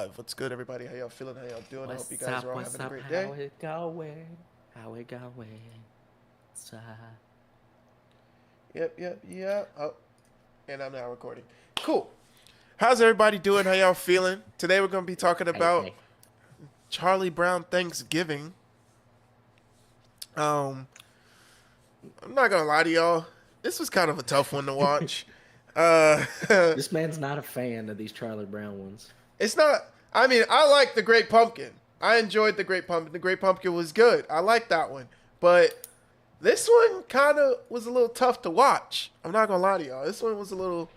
live. What's good, everybody? How y'all feeling? How y'all doing? I hope you guys are all having a great How day. it going? How it going? What's up? Yep. Oh, and I'm now recording. Cool. How's everybody doing? How y'all feeling? Today we're going to be talking Hey, about hey. Charlie Brown Thanksgiving. Um, I'm not going to lie to y'all. This was kind of a tough one to watch. Uh, This man's not a fan of these Charlie Brown ones. it's not. I mean, I like the Great Pumpkin. I enjoyed the Great Pumpkin. The Great Pumpkin was good. I like that one. But this one kind of was a little tough to watch. I'm not going to lie to y'all. This one was a little.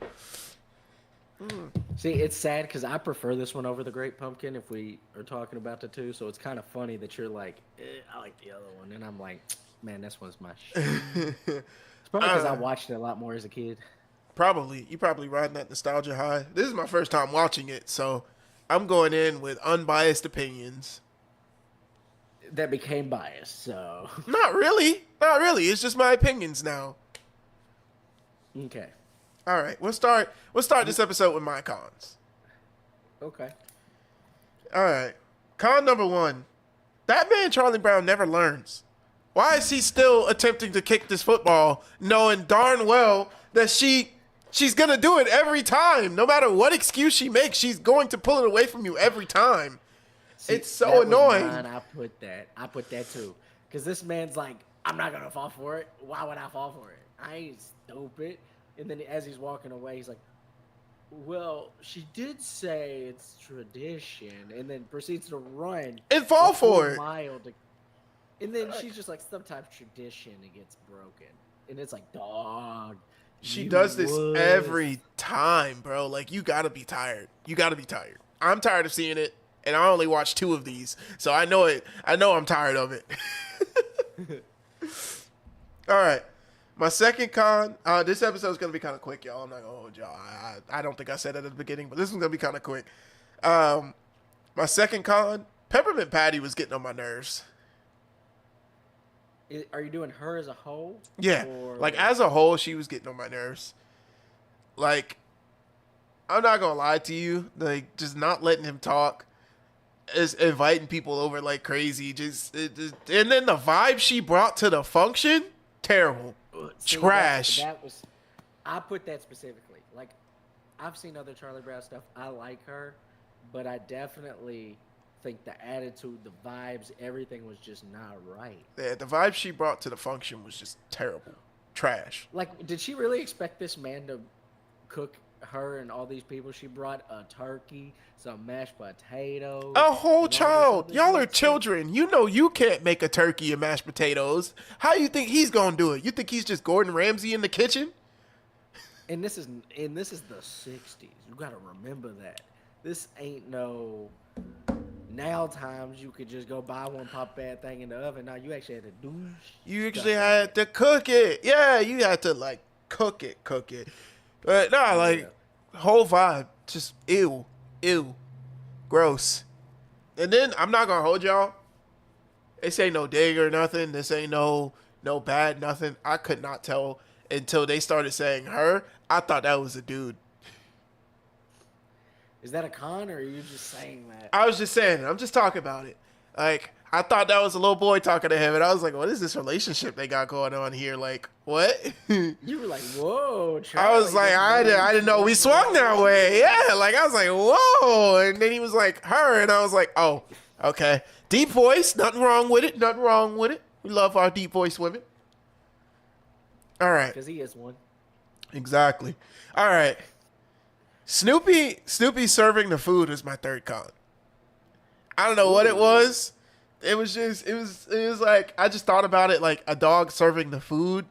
See, it's sad because I prefer this one over the Great Pumpkin if we are talking about the two. So it's kind of funny that you're like, I like the other one. And I'm like, man, this one's my shit. It's probably because I watched it a lot more as a kid. Probably. You probably riding that nostalgia high. This is my first time watching it, so I'm going in with unbiased opinions. That became biased, so. Not really. Not really. It's just my opinions now. Okay. All right. We'll start this episode with my cons. Okay. All right. Con number 1. That man Charlie Brown never learns. Why is he still attempting to kick this football knowing darn well that she's going to do it every time? No matter what excuse she makes, she's going to pull it away from you every time. See, it's so annoying. I put that too. Because this man's like, I'm not going to fall for it. Why would I fall for it? I ain't stupid. And then as he's walking away, he's like, well, she did say it's tradition. And then proceeds to run. And fall for it. And then she's just like, sometimes tradition, it gets broken. And it's like, dog. She does this every time, bro. Like, you got to be tired. You got to be tired. I'm tired of seeing it. And I only watched 2 of these. So I know it. I know I'm tired of it. All right. My second con, this episode is going to be kind of quick, y'all. I'm not going to hold y'all. I don't think I said it at the beginning, but this is going to be kind of quick. My second con, Peppermint Patty was getting on my nerves. Are you doing her as a whole? Yeah. Like, as a whole, she was getting on my nerves. Like, I'm not going to lie to you. Like, just not letting him talk. Is inviting people over like crazy. And then the vibe she brought to the function, terrible. See, trash. I put that specifically. Like, I've seen other Charlie Brown stuff. I like her, but I definitely think the attitude, the vibes, everything was just not right. Yeah, the vibe she brought to the function was just terrible. Trash. Like, did she really expect this man to cook her and all these people? She brought a turkey, some mashed potatoes, a whole child. Y'all are children. You know you can't make a turkey and mashed potatoes. How you think he's gonna do it? You think he's just Gordon Ramsay in the kitchen? And this is the 60s. You gotta remember that. This ain't no now times you could just go buy one, pop that thing in the oven. Now you actually had to do. You actually had to cook it. Yeah, you had to like cook it. But nah, like whole vibe, just ew, gross. And then I'm not gonna hold y'all. This ain't no dig or nothing. This ain't no bad nothing. I could not tell until they started saying her. I thought that was a dude. Is that a con, or are you just saying that? I was just saying it. I'm just talking about it. Like, I thought that was a little boy talking to him, and I was like, what is this relationship they got going on here? Like, what? You were like, whoa, Charlie. I was like, I didn't know we swung that way. Yeah, like, I was like, whoa. And then he was like, her, and I was like, oh, okay. Deep voice, nothing wrong with it. We love our deep voice women. All right. Because he is one. Exactly. All right. Snoopy serving the food was my third con. I don't know what it was. It was like, I just thought about it like a dog serving the food.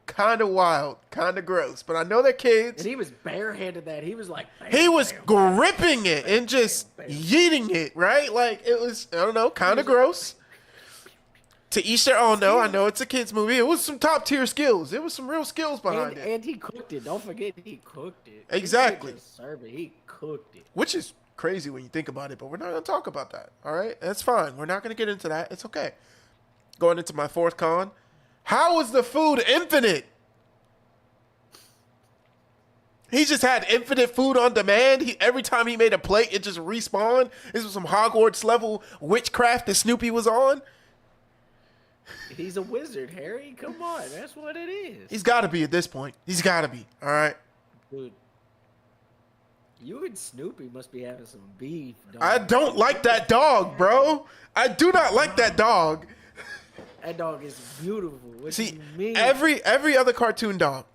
Kind of wild, kind of gross. But I know they're kids. And he was barehanded that. He was like, he was gripping it and just yeeting it, right? Like, it was, I don't know, kind of gross. To each their own, though. I know it's a kid's movie. It was some top tier skills. It was some real skills behind it. And he cooked it. Don't forget, he cooked it. Exactly. He didn't just serve it. He cooked it. Which is crazy when you think about it, but we're not going to talk about that. All right? That's fine. We're not going to get into that. It's okay. Going into my fourth con. How was the food infinite? He just had infinite food on demand. Every time he made a plate, it just respawned. This was some Hogwarts level witchcraft that Snoopy was on. He's a wizard, Harry. Come on, that's what it is. He's got to be at this point. He's got to be. All right. Dude, you and Snoopy must be having some beef, dog. I don't like that dog, bro. I do not like that dog. That dog is beautiful. What See, do you mean? every other cartoon dog,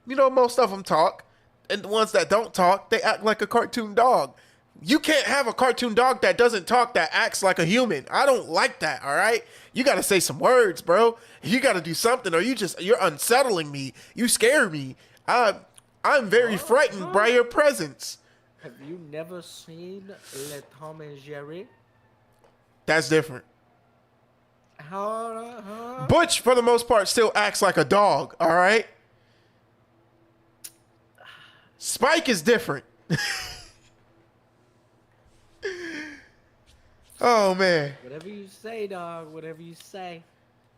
you know, most of them talk. And the ones that don't talk, they act like a cartoon dog. You can't have a cartoon dog that doesn't talk that acts like a human. I don't like that, all right? You got to say some words, bro. You got to do something, or you're unsettling me. You scare me. I'm very frightened by your presence. Have you never seen Le Tom and Jerry? That's different. Huh? Butch, for the most part, still acts like a dog, all right? Spike is different. Oh, man. Whatever you say, dog. Whatever you say.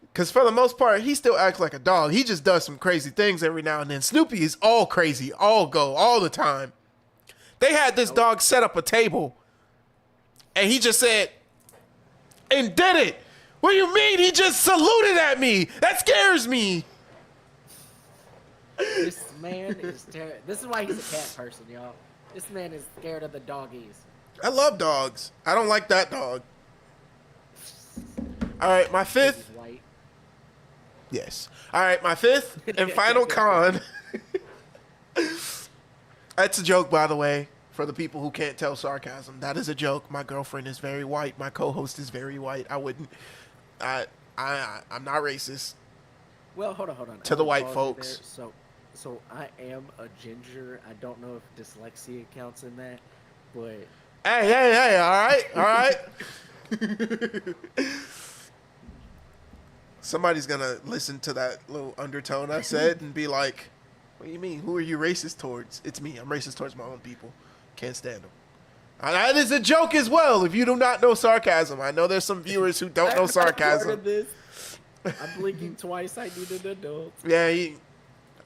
Because for the most part, he still acts like a dog. He just does some crazy things every now and then. Snoopy is all crazy, all go, all the time. They had this dog set up a table, and he just said, and did it. What do you mean? He just saluted at me. That scares me. This man is terrible. This is why he's a cat person, y'all. This man is scared of the doggies. I love dogs. I don't like that dog. All right, my fifth. He's white. Yes. All right, my fifth and final con. That's a joke, by the way, for the people who can't tell sarcasm. That is a joke. My girlfriend is very white. My co-host is very white. I'm not racist. Well, hold on. To the white Pause you folks. there. So I am a ginger. I don't know if dyslexia counts in that, but Hey, all right. Somebody's gonna listen to that little undertone I said and be like, what do you mean? Who are you racist towards? It's me. I'm racist towards my own people. Can't stand them. That is a joke as well, if you do not know sarcasm. I know there's some viewers who don't know sarcasm. I'm blinking twice. I need an adult. Yeah,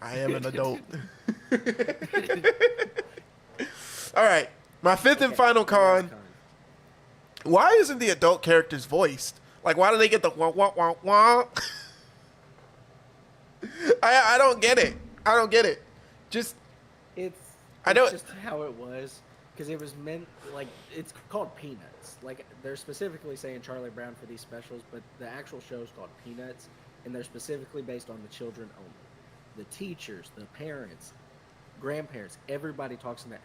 I am an adult. All right. My fifth and final con. Why isn't the adult characters voiced? Like, why do they get the wah, wah, wah, wah? I don't get it. I don't get it. It's don't- just how it was. Because it was meant, like, it's called Peanuts. Like, they're specifically saying Charlie Brown for these specials, but the actual show is called Peanuts, and they're specifically based on the children only. The teachers, the parents, grandparents, everybody talks in that.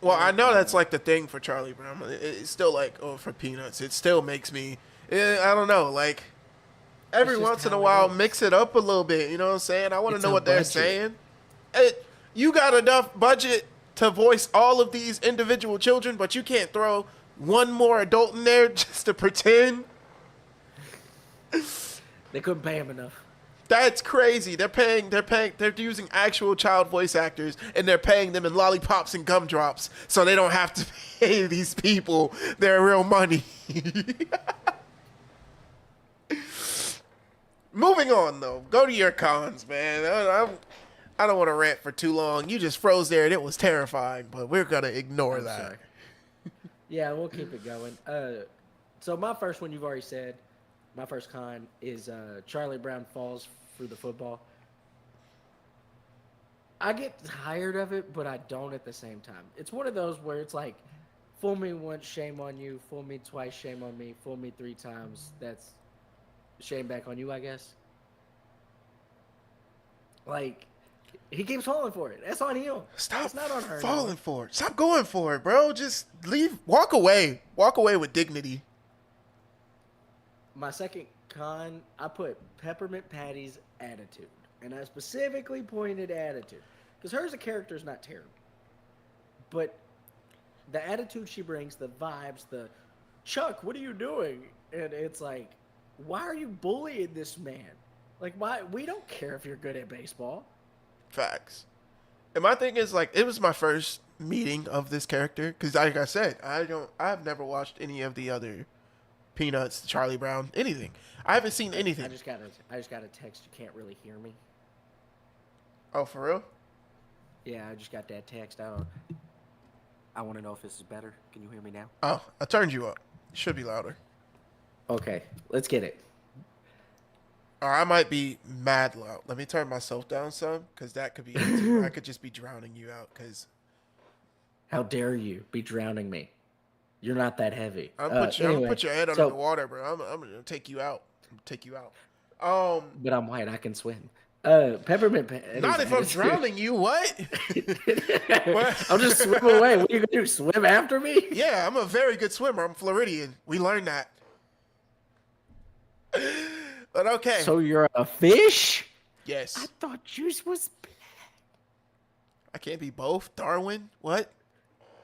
Well, I know that's like the thing for Charlie Brown. It's still like, for Peanuts. It still makes me, I don't know, like, every once in a while, mix it up a little bit. You know what I'm saying? I want to know what they're saying. You got enough budget to voice all of these individual children, but you can't throw one more adult in there just to pretend. They couldn't pay him enough. That's crazy. They're using actual child voice actors, and they're paying them in lollipops and gumdrops, so they don't have to pay these people their real money. Moving on, though. Go to your cons, man. I don't want to rant for too long. You just froze there, and it was terrifying, but we're going to ignore that. Sorry. Yeah, we'll keep it going. So my first one, you've already said. My first con is Charlie Brown falls through the football. I get tired of it, but I don't at the same time. It's one of those where it's like, fool me once, shame on you. Fool me twice, shame on me. Fool me 3 times, that's shame back on you, I guess. Like, he keeps falling for it. That's on him. Stop it's not on her. falling for it. Stop going for it, bro. Just leave. Walk away. Walk away with dignity. My second con, I put Peppermint Patty's attitude. And I specifically pointed attitude. Because hers, the character is not terrible. But the attitude she brings, the vibes, the, Chuck, what are you doing? And it's like, why are you bullying this man? Like, why? We don't care if you're good at baseball. Facts. And my thing is, like, it was my first meeting of this character. Because like I said, I've never watched any of the other Peanuts, Charlie Brown, anything. I haven't seen anything. I just got a text. You can't really hear me. Oh, for real? Yeah, I just got that text. I want to know if this is better. Can you hear me now? Oh, I turned you up. It should be louder. Okay, let's get it. Or I might be mad loud. Let me turn myself down some, because that could be it too. I could just be drowning you out, because How dare you be drowning me? You're not that heavy. I'm gonna Anyway, put your head under the so water, bro. I'm gonna take you out. I'm gonna take you out. but I'm white. I can swim. Peppermint Patty's Not if I'm attitude. drowning you. What? What? I'll just swim away. What are you gonna do? Swim after me? Yeah, I'm a very good swimmer. I'm Floridian. We learned that. But okay. So you're a fish? I Yes. thought juice was. I can't be both. Darwin? What?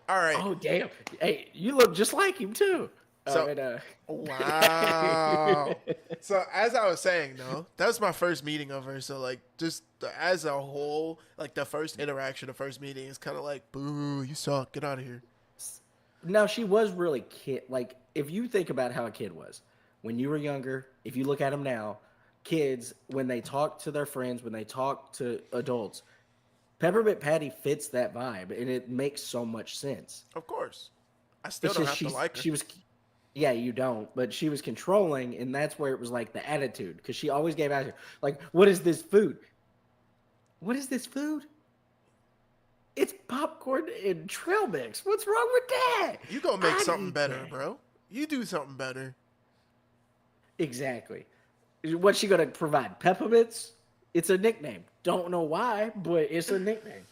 All right. Oh damn! Hey, you look just like him too. So, wow. So as I was saying, though, that was my first meeting of her. So like, just as a whole, like the first interaction, the first meeting is kind of like, boo, you suck. Get out of here. Now she was really kid. Like if you think about how a kid was when you were younger, if you look at them now, kids when they talk to their friends, when they talk to adults, Peppermint Patty fits that vibe, and it makes so much sense. Of course. I still It's don't just have to like her. she was, yeah, you don't, but she was controlling, and that's where it was like the attitude because she always gave out like, "What is this food? What is this food? It's popcorn and trail mix. What's wrong with that? You gonna make I'd something eat better, that." bro. You do something better. Exactly. What's she gonna provide? Peppermints? It's a nickname. Don't know why, but it's a nickname.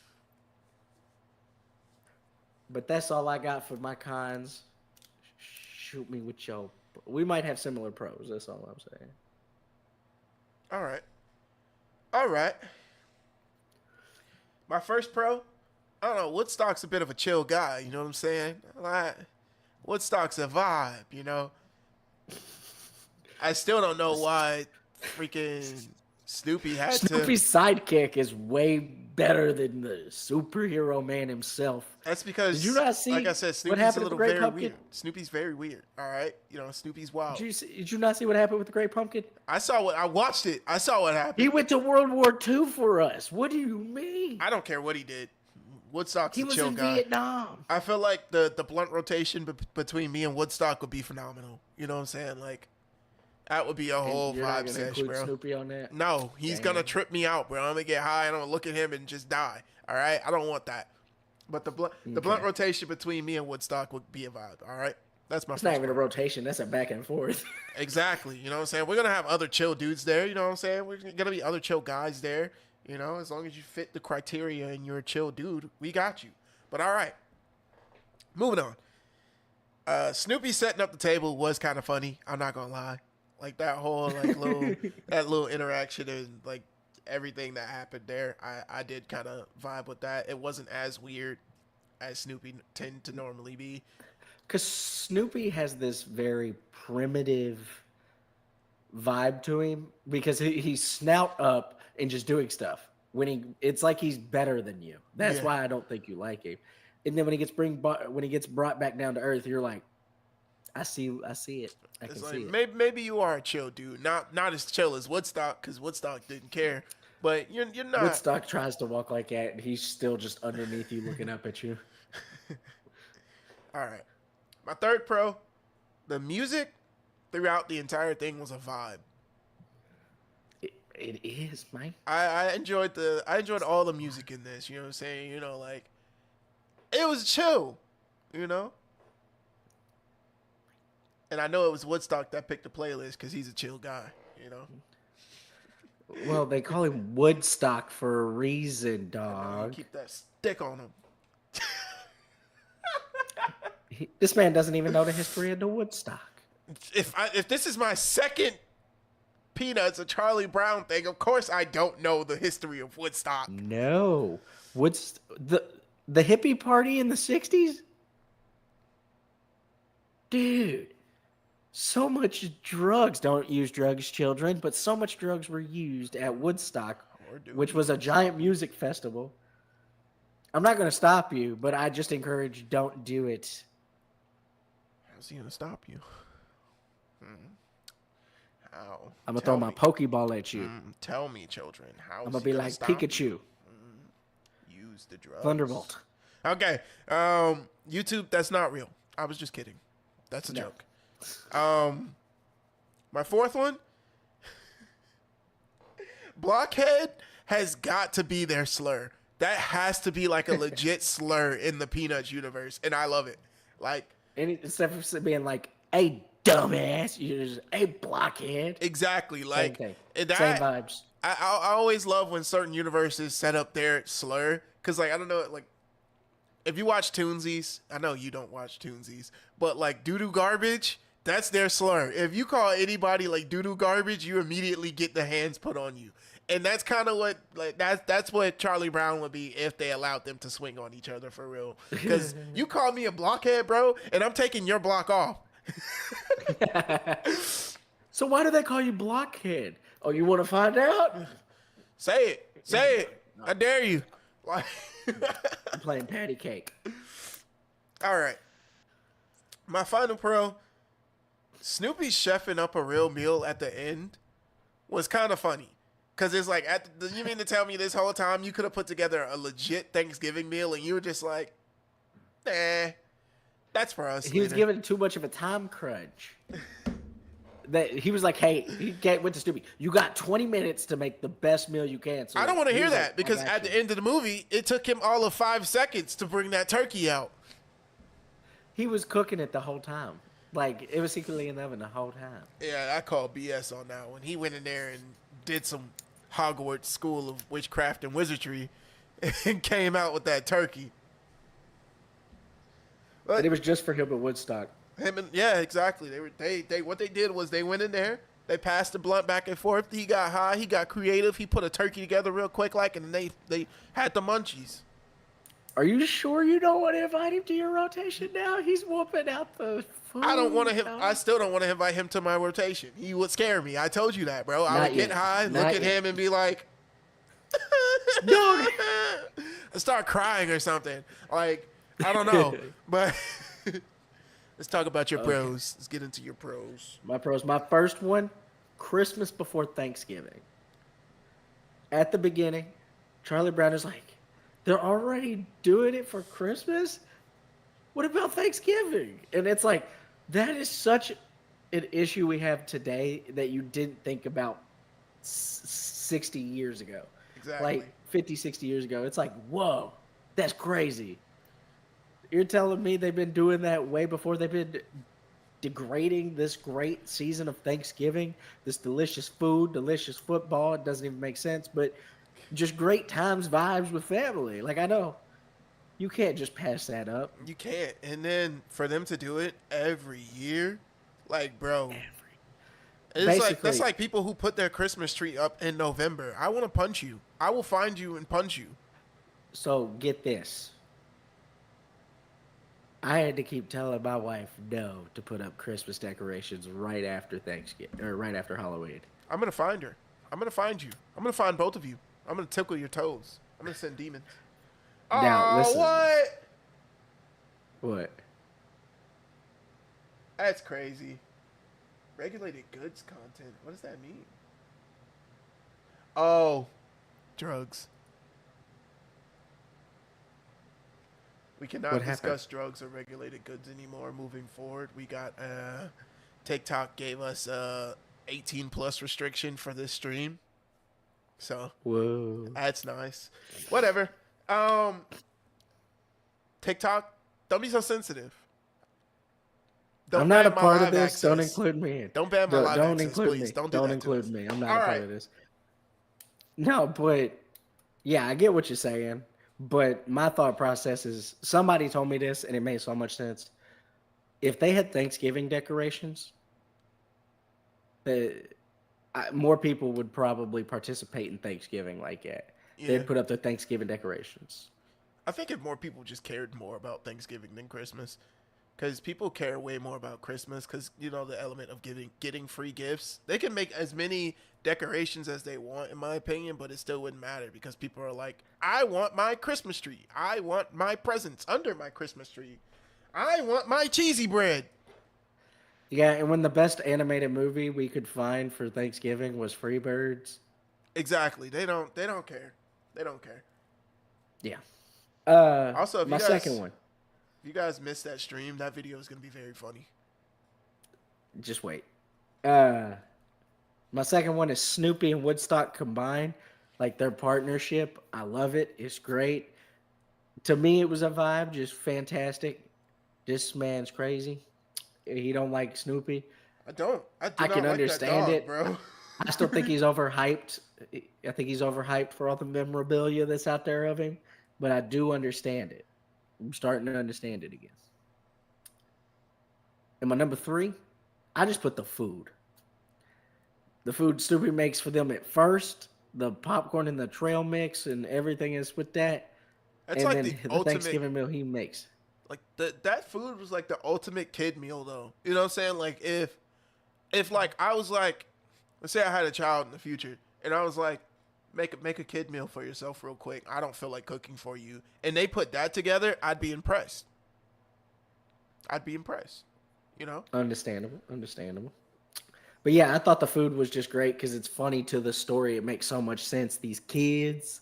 But that's all I got for my cons. Shoot me with your. We might have similar pros. That's all I'm saying. All right. All right. My first pro, I don't know. Woodstock's a bit of a chill guy. You know what I'm saying? Like, Woodstock's a vibe. You know. I still don't know why freaking Snoopy had to. Snoopy's sidekick is way better than the superhero man himself. That's because, Did you not see like I said, what Snoopy's happened a with the little Great very Pumpkin? weird. Snoopy's very weird. All right, you know, Snoopy's wild. Did you not see what happened with the Great Pumpkin? I watched it. I saw what happened. He went to World War II for us. What do you mean? I don't care what he did. Woodstock's He a was chill in guy. Vietnam. I feel like the blunt rotation between me and Woodstock would be phenomenal. You know what I'm saying? Like, that would be a whole You're not vibe gonna sesh, include bro. Snoopy on that? No, he's gonna trip me out, bro. I'm gonna get high and I'm gonna look at him and just die. All right, I don't want that. But the blunt rotation between me and Woodstock would be a vibe. All right, that's my. It's first not even a part. rotation. That's a back and forth. Exactly. You know what I'm saying? We're gonna have other chill dudes there. You know what I'm saying? We're gonna be other chill guys there. You know, as long as you fit the criteria and you're a chill dude, we got you. But all right, moving on. Snoopy setting up the table was kind of funny. I'm not gonna lie. Like that whole like little interaction and like everything that happened there, I did kind of vibe with that. It wasn't as weird as Snoopy tend to normally be. Because Snoopy has this very primitive vibe to him because he's snout up and just doing stuff. It's like he's better than you. That's Yeah. why I don't think you like him. And then when he gets brought back down to earth, you're like, I see it. I can It's see like it. maybe you are a chill dude, not as chill as Woodstock because Woodstock didn't care, but you're not. Woodstock tries to walk like that, and he's still just underneath you, looking up at you. All right, my third pro, the music throughout the entire thing was a vibe. It is, man. I enjoyed all the music in this. You know what I'm saying? You know, like it was chill. You know. And I know it was Woodstock that picked the playlist because he's a chill guy, you know. Well, they call him Woodstock for a reason, You dog. keep that stick on him. This man doesn't even know the history of the Woodstock. If this is my second Peanuts or Charlie Brown thing, of course I don't know the history of Woodstock. No, the hippie party in the '60s, dude. So much drugs. Don't use drugs, children. But so much drugs were used at Woodstock, which was a giant music festival. I'm not going to stop you, but I just encourage don't do it. How's he gonna stop you? How? I'm going to throw my Pokeball at you. Tell me, children. How? I'm going to be like stop you? Pikachu. You use the drugs. Thunderbolt. Okay. YouTube, that's not real. I was just kidding. That's a joke. My fourth one, blockhead has got to be their slur. That has to be like a legit slur in the Peanuts universe, and I love it. Like, instead of being like, "Hey, dumbass," you just, "Hey, blockhead." exactly. Like, Same thing. that, Same vibes. I always love when certain universes set up their slur, because like I don't know, like if you watch Toonsies, I know you don't watch Toonsies, but like doo-doo garbage, that's their slur. If you call anybody like doo-doo garbage, you immediately get the hands put on you. And that's kind of what, like, that's what Charlie Brown would be if they allowed them to swing on each other for real. Because you call me a blockhead, bro, and I'm taking your block off. So why do they call you blockhead? Oh, you want to find out? Say it. Say it. I dare you. Like, I'm playing patty cake. all right. My final pro, Snoopy chefing up a real meal at the end was kind of funny. Because it's like, you mean to tell me this whole time you could have put together a legit Thanksgiving meal and you were just like, nah, that's for us. He was given too much of a time crunch. That he was like, "Hey," went to Snoopy. "You got 20 minutes to make the best meal you can." So I don't want to hear that like, because at the end of the movie, it took him all of 5 seconds to bring that turkey out. He was cooking it the whole time. Like, it was secretly in the oven the whole time. Yeah, I call BS on that one. He went in there and did some Hogwarts School of Witchcraft and Wizardry and came out with that turkey. But it was just for him at Woodstock. Yeah, exactly. They what they did was they went in there, they passed the blunt back and forth. He got high, he got creative, he put a turkey together real quick, like, and they had the munchies. Are you sure you don't want to invite him to your rotation now? He's whooping out the food. I still don't want to invite him to my rotation. He would scare me. I told you that, bro. I would get high, look at him, and be like, no. I start crying or something. Like, I don't know, but. Let's talk about your pros. Let's get into your pros. My pros. My first one, Christmas before Thanksgiving. At the beginning, Charlie Brown is like, "They're already doing it for Christmas? What about Thanksgiving?" And it's like, that is such an issue we have today that you didn't think about 60 years ago. Exactly. Like 50, 60 years ago. It's like, whoa, that's crazy. You're telling me they've been doing that way before they've been degrading this great season of Thanksgiving, this delicious food, delicious football. It doesn't even make sense, but just great times, vibes with family. Like, I know you can't just pass that up. You can't. And then for them to do it every year, like, bro, that's like people who put their Christmas tree up in November. I want to punch you. I will find you and punch you. So get this. I had to keep telling my wife no to put up Christmas decorations right after Thanksgiving or right after Halloween. I'm gonna find her. I'm gonna find you. I'm gonna find both of you. I'm gonna tickle your toes. I'm gonna send demons. Now, listen. What? What? That's crazy. Regulated goods content. What does that mean? Oh, drugs. We cannot discuss drugs or regulated goods anymore moving forward. We got TikTok gave us 18 plus restriction for this stream. So whoa, that's nice. Whatever. TikTok, don't be so sensitive. I'm not a part of this. Don't include me. Don't ban my live access, please. Don't include me. I'm not a part of this. No, but yeah, I get what you're saying. But my thought process is, somebody told me this, and it made so much sense. If they had Thanksgiving decorations, more people would probably participate in Thanksgiving like that. Yeah. They'd put up their Thanksgiving decorations. I think if more people just cared more about Thanksgiving than Christmas, because people care way more about Christmas because, you know, the element of getting free gifts. They can make as many decorations as they want, in my opinion, but it still wouldn't matter because people are like, I want my Christmas tree. I want my presents under my Christmas tree. I want my cheesy bread. Yeah, and when the best animated movie we could find for Thanksgiving was Freebirds. Exactly. They don't care. They don't care. Yeah. Also, My second one. if you guys missed that stream, that video is gonna be very funny. Just wait. Uh, my second one is Snoopy and Woodstock combined, like their partnership. I love it. It's great. To me, it was a vibe, just fantastic. This man's crazy. He don't like Snoopy. I do I can not like that understand dog, it. bro. I still think he's overhyped. I think he's overhyped for all the memorabilia that's out there of him, but I do understand it. I'm starting to understand it again. And my number three, I just put the food. The food Snoopy makes for them at first, the popcorn and the trail mix and everything is with that, That's and like then the the ultimate. Thanksgiving meal he makes. Like that food was like the ultimate kid meal, though. You know what I'm saying? Like if like I was like, let's say I had a child in the future, and I was like, make a kid meal for yourself real quick. I don't feel like cooking for you, and they put that together, I'd be impressed. I'd be impressed. You know? Understandable, understandable. But yeah, I thought the food was just great because it's funny to the story. It makes so much sense. These kids,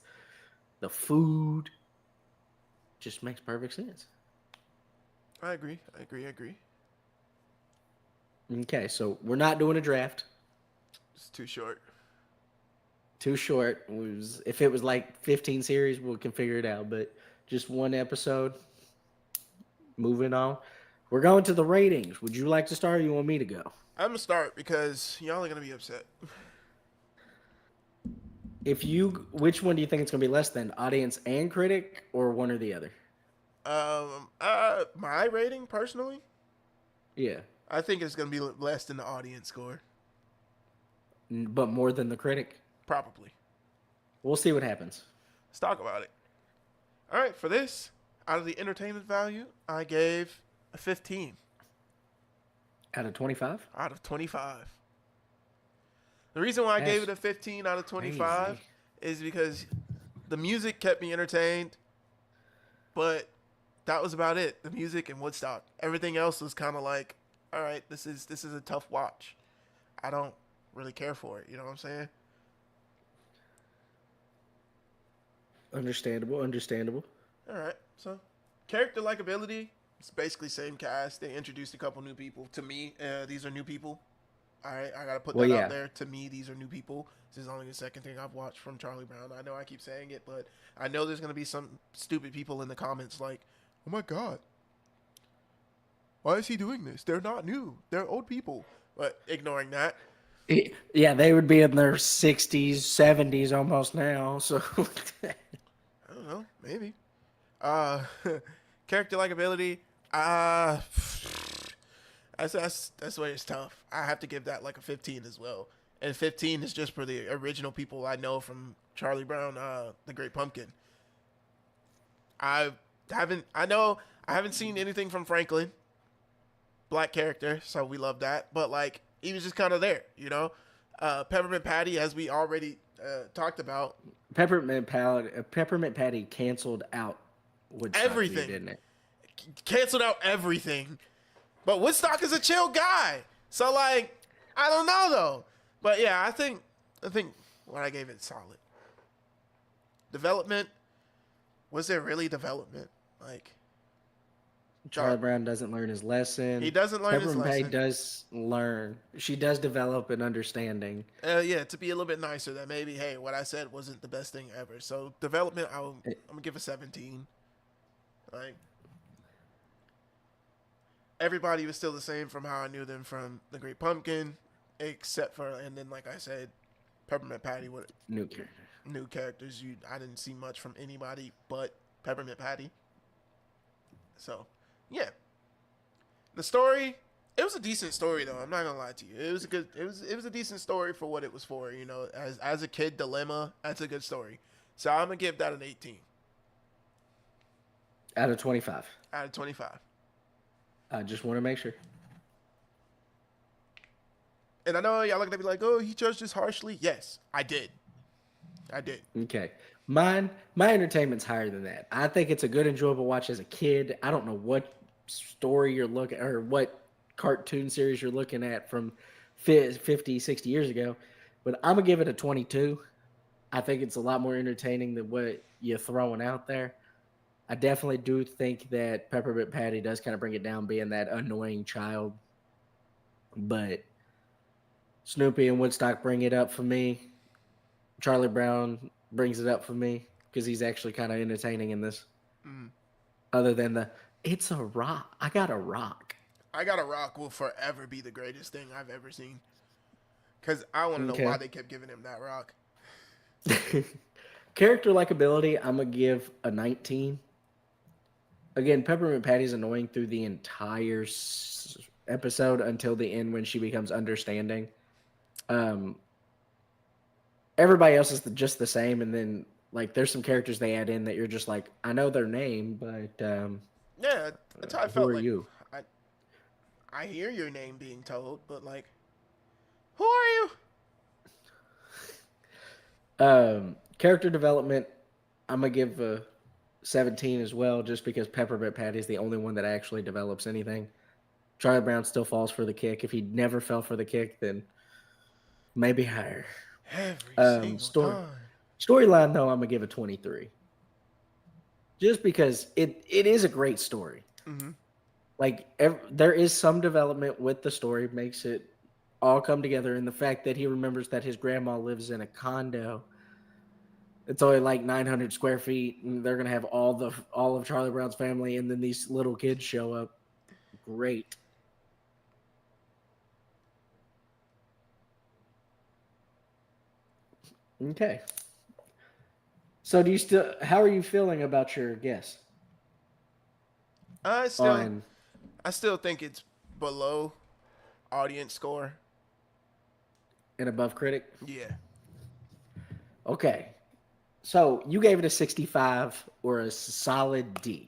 the food, just makes perfect sense. I agree. I agree. I agree. Okay, so we're not doing a draft. It's too short. Too short. If it was like 15 series, we can figure it out. But just one episode. Moving on. We're going to the ratings. Would you like to start or you want me to go? I'm gonna start because y'all are gonna be upset. Which one do you think it's going to be less than? Audience and critic or one or the other? My rating personally, Yeah. I think it's gonna be less than the audience score. But more than the critic? Probably. We'll see what happens. Let's talk about it. All right, for this, out of the entertainment value, I gave a 15 Out of 25? out of 25. The reason why I gave it a 15 out of 25 crazy. is because the music kept me entertained, but that was about it. The music and Woodstock. Everything else was kind of like, all right, this is a tough watch. I don't really care for it. You know what I'm saying? Understandable, understandable. All right. So, character likability. It's basically same cast. They introduced a couple new people. To me, these are new people. All right, I gotta put Well, that yeah. out there. To me, these are new people. This is only the second thing I've watched from Charlie Brown. I know I keep saying it, but I know there's gonna be some stupid people in the comments like, "Oh my god, why is he doing this? They're not new. They're old people." But ignoring that, Yeah, they would be in their 60s, 70s almost now. So, I don't know, maybe. Uh, character likability. Uh, that's why it's tough. I have to give that like a 15 as well. And 15 is just for the original people I know from Charlie Brown, The Great Pumpkin. I I haven't seen anything from Franklin, black character, so we love that. But like he was just kind of there, you know. Peppermint Patty, as we already talked about, Peppermint Patty canceled out Woodstock, everything didn't it? canceled out everything. But Woodstock is a chill guy, so like I don't know though. But yeah, I think what I gave it solid. Development, was there really development? Like Charlie Brown doesn't learn his lesson. He doesn't learn his Peppermint Patty lesson. does learn. She does develop an understanding. Yeah, to be a little bit nicer, that maybe hey, what I said wasn't the best thing ever. So development, I'm gonna give a 17. Like everybody was still the same from how I knew them from The Great Pumpkin, except for and then like I said, Peppermint Patty with New character. new characters. I didn't see much from anybody but Peppermint Patty. So yeah, the story. It was a decent story though. I'm not gonna lie to you. It was a good. It was a decent story for what it was for. You know, as a kid dilemma, that's a good story. So I'm gonna give that an 18 Out of 25. out of 25. I just want to make sure. And I know y'all are gonna be like, "Oh, he judged this harshly." Yes, I did. I did. Okay. My entertainment's higher than that. I think it's a good, enjoyable watch as a kid. I don't know what story you're looking or what cartoon series you're looking at from 50, 60 years ago, but I'm going to give it a 22. I think it's a lot more entertaining than what you're throwing out there. I definitely do think that Peppermint Patty does kind of bring it down, being that annoying child. But Snoopy and Woodstock bring it up for me. Charlie Brown brings it up for me because he's actually kind of entertaining in this. Mm. Other than the, it's a rock. I got a rock. I Got a Rock will forever be the greatest thing I've ever seen. Because I want to know why Okay. they kept giving him that rock. Character likability, I'm gonna give a 19. Again, Peppermint Patty's annoying through the entire episode until the end when she becomes understanding. Um, everybody else is just the same, and then like there's some characters they add in that you're just like, I know their name, but Yeah, that's how I who felt. are Like, you? I, I hear your name being told, but like, who are you? Character development, I'm gonna give a 17 as well, just because Peppermint Patty is the only one that actually develops anything. Charlie Brown still falls for the kick. If he never fell for the kick, then maybe higher. Every Um, single story time. storyline though, I'm gonna give a 23, just because it is a great story. Mm-hmm. Like there is some development with the story, makes it all come together. And the fact that he remembers that his grandma lives in a condo, it's only like 900 square feet, and they're gonna have all of Charlie Brown's family, and then these little kids show up. Great. Okay. So do you still? How are you feeling about your guess I still, on I still think it's below audience score. an above critic? Yeah. Okay. So you gave it a 65 or a solid D.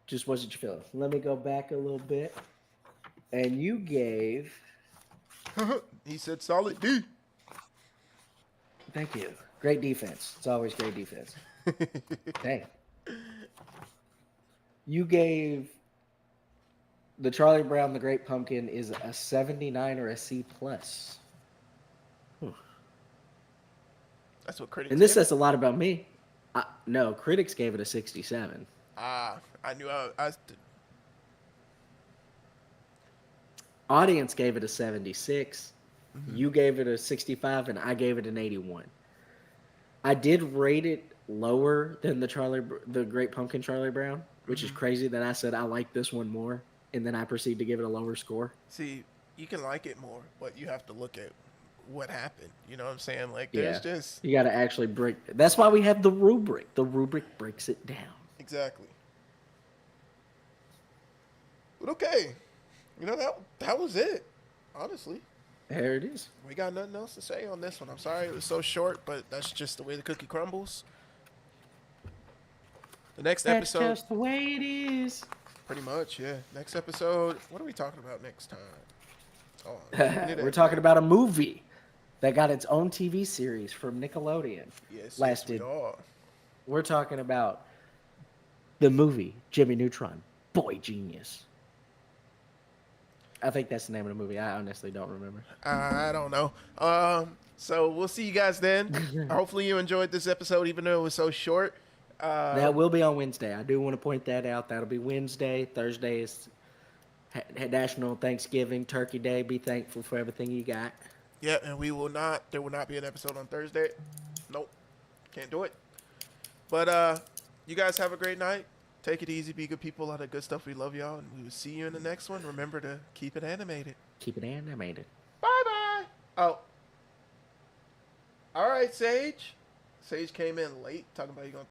Just wasn't your feeling. Let me go back a little bit. And you gave. He said solid D. Thank you. Great defense. It's always great defense. Dang. You gave the Charlie Brown the Great Pumpkin is a 79 or a C plus. That's what critics And this give it. says a lot about me. No, critics gave it a 67. I knew I Audience gave it a 76. You gave it a 65, and I gave it an 81. I did rate it lower than the Great Pumpkin Charlie Brown, which is crazy that I said I like this one more, and then I proceed to give it a lower score. see. You can like it more, but you have to look at what happened. You know what I'm saying? Like, there's Yeah, just you got to actually break. That's why we have the rubric. The rubric breaks it down. exactly. But okay, that was it. Honestly, There it is. we got nothing else to say on this one. I'm sorry it was so short, but that's just the way the cookie crumbles. The next That's episode, just the way it is. pretty much, yeah. Next episode, what are we talking about next time? Oh, We're talking about a movie that got its own TV series from Nickelodeon. yes, Lasted. we are. We're talking about the movie Jimmy Neutron, Boy Genius. I think that's the name of the movie. I honestly don't remember. I don't know. So we'll see you guys then. Hopefully you enjoyed this episode, even though it was so short. That will be on Wednesday. I do want to point that out. That'll be Wednesday. Thursday is National Thanksgiving, Turkey Day. Be thankful for everything you got. Yeah, and there will not be an episode on Thursday. Nope. Can't do it. But you guys have a great night. Take it easy, be good people, a lot of good stuff. We love y'all, and we will see you in the next one. Remember to keep it animated. Keep it animated. Bye bye. Oh. All right, Sage. Sage came in late talking about you gonna